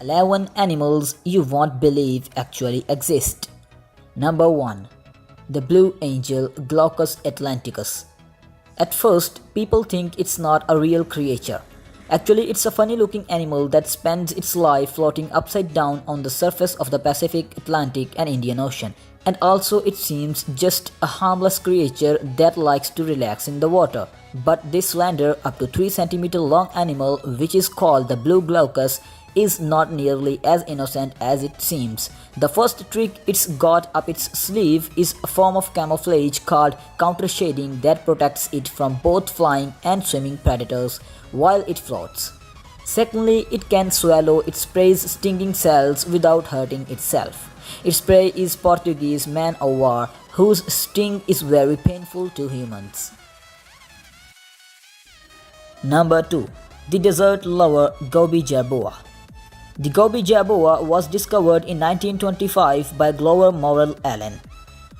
11 animals you won't believe actually exist. Number 1. The Blue Angel Glaucus atlanticus. At first, people think it's not a real creature. Actually, it's a funny looking animal that spends its life floating upside down on the surface of the Pacific, Atlantic and Indian Ocean. And also it seems just a harmless creature that likes to relax in the water. But this slender up to 3 cm long animal, which is called the blue glaucus, is not nearly as innocent as it seems. The first trick it's got up its sleeve is a form of camouflage called countershading that protects it from both flying and swimming predators while it floats. Secondly, it can swallow its prey's stinging cells without hurting itself. Its prey is Portuguese man-o'-war, whose sting is very painful to humans. Number 2. The desert lover Gobi jerboa. The Gobi jerboa was discovered in 1925 by Glover Morrell Allen.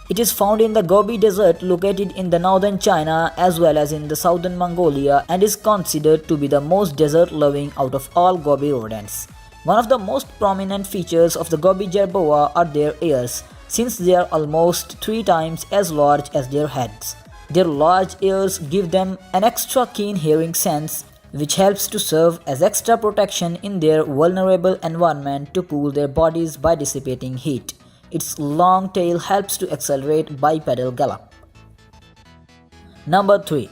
It is found in the Gobi Desert located in the northern China as well as in the southern Mongolia and is considered to be the most desert-loving out of all Gobi rodents. One of the most prominent features of the Gobi jerboa are their ears, since they are almost 3 times as large as their heads. Their large ears give them an extra keen hearing sense, which helps to serve as extra protection in their vulnerable environment to cool their bodies by dissipating heat. Its long tail helps to accelerate bipedal gallop. Number 3.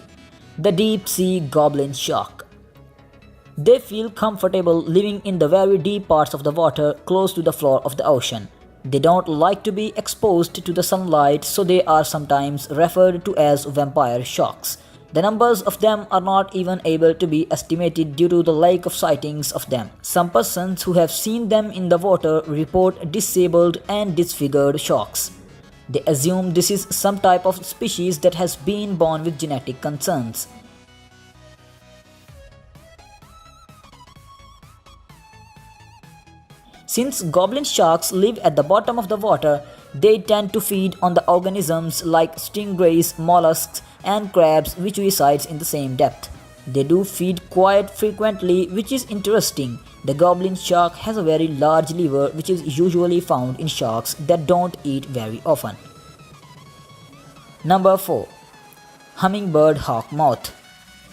The Deep Sea Goblin Shark. They feel comfortable living in the very deep parts of the water close to the floor of the ocean. They don't like to be exposed to the sunlight, so they are sometimes referred to as vampire sharks. The numbers of them are not even able to be estimated due to the lack of sightings of them. Some persons who have seen them in the water report disabled and disfigured sharks. They assume this is some type of species that has been born with genetic concerns. Since goblin sharks live at the bottom of the water, they tend to feed on the organisms like stingrays, mollusks, and crabs which resides in the same depth. They do feed quite frequently, which is interesting. The goblin shark has a very large liver which is usually found in sharks that don't eat very often. Number 4. Hummingbird hawk moth.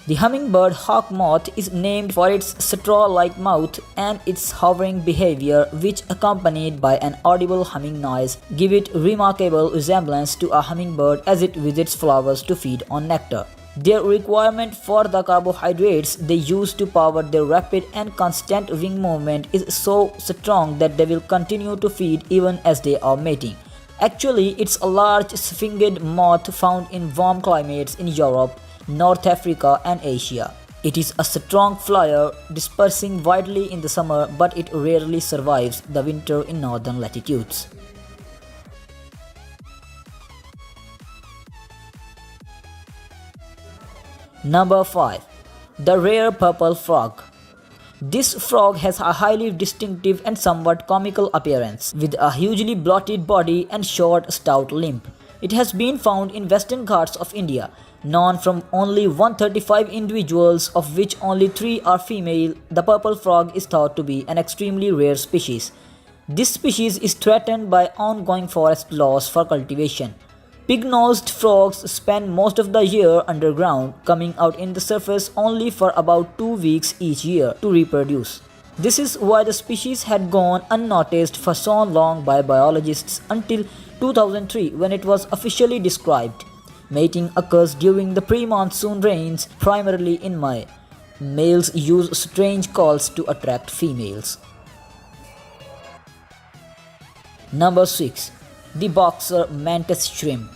The hummingbird hawk moth is named for its straw-like mouth and its hovering behavior, which accompanied by an audible humming noise give it remarkable resemblance to a hummingbird as it visits flowers to feed on nectar. Their requirement for the carbohydrates they use to power their rapid and constant wing movement is so strong that they will continue to feed even as they are mating. Actually, it's a large sphinxed moth found in warm climates in Europe, North Africa and Asia. It is a strong flyer, dispersing widely in the summer, but it rarely survives the winter in northern latitudes. Number 5. The rare purple frog. This frog has a highly distinctive and somewhat comical appearance, with a hugely bloated body and short, stout limb. It has been found in western Ghats of India. Known from only 135 individuals, of which only 3 are female, the purple frog is thought to be an extremely rare species. This species is threatened by ongoing forest loss for cultivation. Pig-nosed frogs spend most of the year underground, coming out in the surface only for about 2 weeks each year to reproduce. This is why the species had gone unnoticed for so long by biologists until 2003, when it was officially described. Mating occurs during the pre-monsoon rains, primarily in May. Males use strange calls to attract females. Number 6. The boxer mantis shrimp.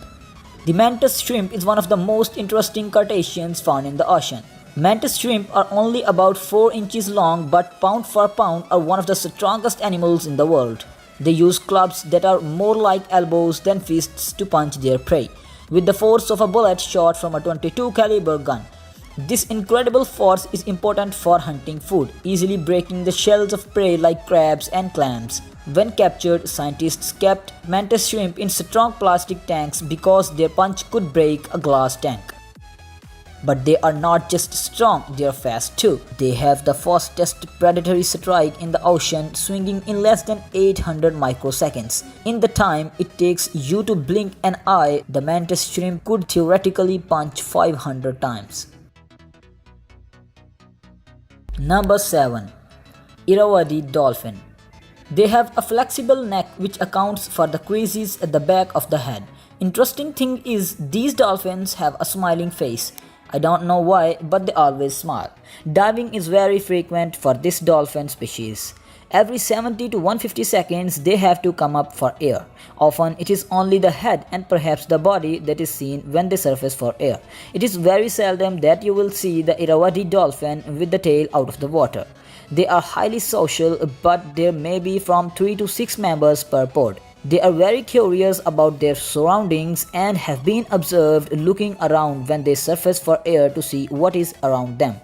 The mantis shrimp is one of the most interesting crustaceans found in the ocean. Mantis shrimp are only about 4 inches long, but pound for pound are one of the strongest animals in the world. They use clubs that are more like elbows than fists to punch their prey, with the force of a bullet shot from a .22 caliber gun. This incredible force is important for hunting food, easily breaking the shells of prey like crabs and clams. When captured, scientists kept mantis shrimp in strong plastic tanks because their punch could break a glass tank. But they are not just strong, they are fast too. They have the fastest predatory strike in the ocean, swinging in less than 800 microseconds. In the time it takes you to blink an eye, the mantis shrimp could theoretically punch 500 times. Number 7. Irrawaddy dolphin. They have a flexible neck which accounts for the creases at the back of the head. Interesting thing is these dolphins have a smiling face. I don't know why, but they always smile. Diving is very frequent for this dolphin species. Every 70 to 150 seconds they have to come up for air. Often it is only the head and perhaps the body that is seen when they surface for air. It is very seldom that you will see the Irrawaddy dolphin with the tail out of the water. They are highly social, but there may be from 3 to 6 members per pod. They are very curious about their surroundings and have been observed looking around when they surface for air to see what is around them.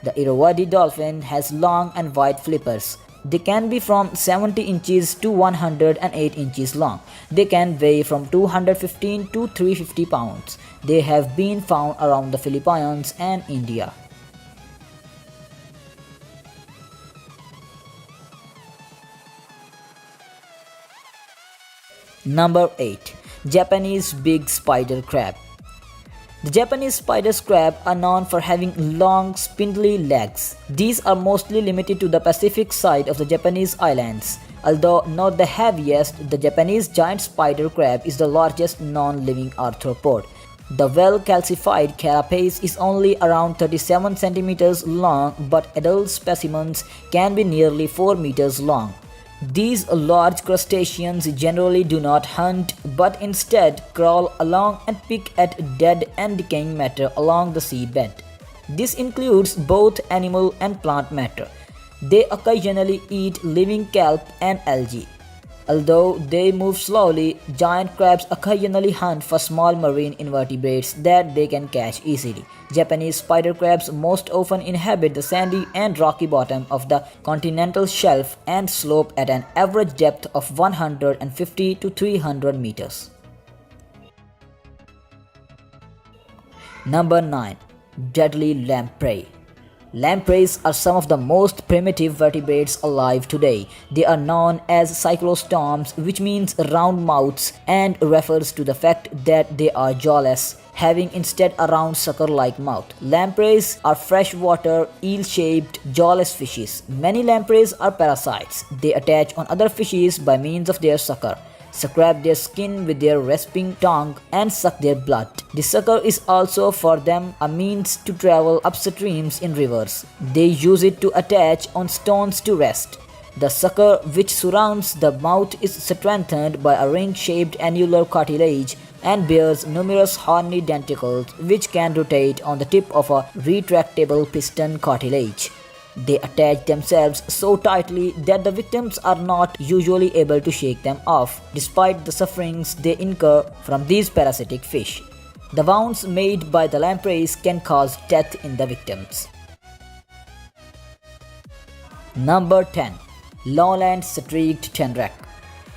The Irrawaddy dolphin has long and wide flippers. They can be from 70 inches to 108 inches long. They can weigh from 215 to 350 pounds. They have been found around the Philippines and India. Number 8. Japanese Big Spider Crab. The Japanese spider crab are known for having long, spindly legs. These are mostly limited to the Pacific side of the Japanese islands. Although not the heaviest, the Japanese giant spider crab is the largest non-living arthropod. The well-calcified carapace is only around 37 centimeters long, but adult specimens can be nearly 4 meters long. These large crustaceans generally do not hunt, but instead crawl along and pick at dead and decaying matter along the seabed. This includes both animal and plant matter. They occasionally eat living kelp and algae. Although they move slowly, giant crabs occasionally hunt for small marine invertebrates that they can catch easily. Japanese spider crabs most often inhabit the sandy and rocky bottom of the continental shelf and slope at an average depth of 150 to 300 meters. Number 9. Deadly lamprey. Lampreys are some of the most primitive vertebrates alive today. They are known as cyclostomes, which means round mouths and refers to the fact that they are jawless, having instead a round sucker-like mouth. Lampreys are freshwater, eel-shaped, jawless fishes. Many lampreys are parasites. They attach on other fishes by means of their sucker, scrape their skin with their rasping tongue, and suck their blood. The sucker is also for them a means to travel upstreams in rivers. They use it to attach on stones to rest. The sucker which surrounds the mouth is strengthened by a ring-shaped annular cartilage and bears numerous horny denticles which can rotate on the tip of a retractable piston cartilage. They attach themselves so tightly that the victims are not usually able to shake them off, despite the sufferings they incur from these parasitic fish. The wounds made by the lampreys can cause death in the victims. Number 10. Lowland Streaked Tenrec.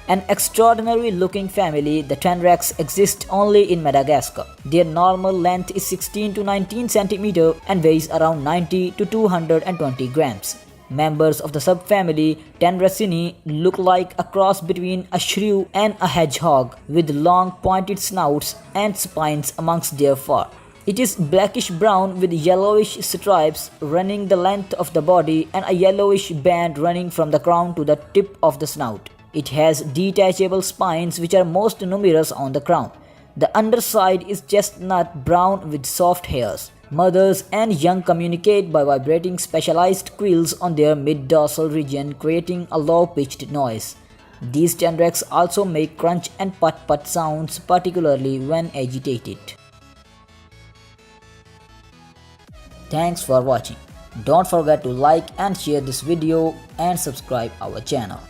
An extraordinary looking family, the tenrecs exist only in Madagascar. Their normal length is 16 to 19 cm and weighs around 90 to 220 grams. Members of the subfamily Tenracini look like a cross between a shrew and a hedgehog, with long pointed snouts and spines amongst their fur. It is blackish brown with yellowish stripes running the length of the body and a yellowish band running from the crown to the tip of the snout. It has detachable spines which are most numerous on the crown. The underside is chestnut brown with soft hairs. Mothers and young communicate by vibrating specialized quills on their mid-dorsal region, creating a low-pitched noise. These tenrecs also make crunch and putt-putt sounds, particularly when agitated. Thanks for watching. Don't forget to like and share this video and subscribe our channel.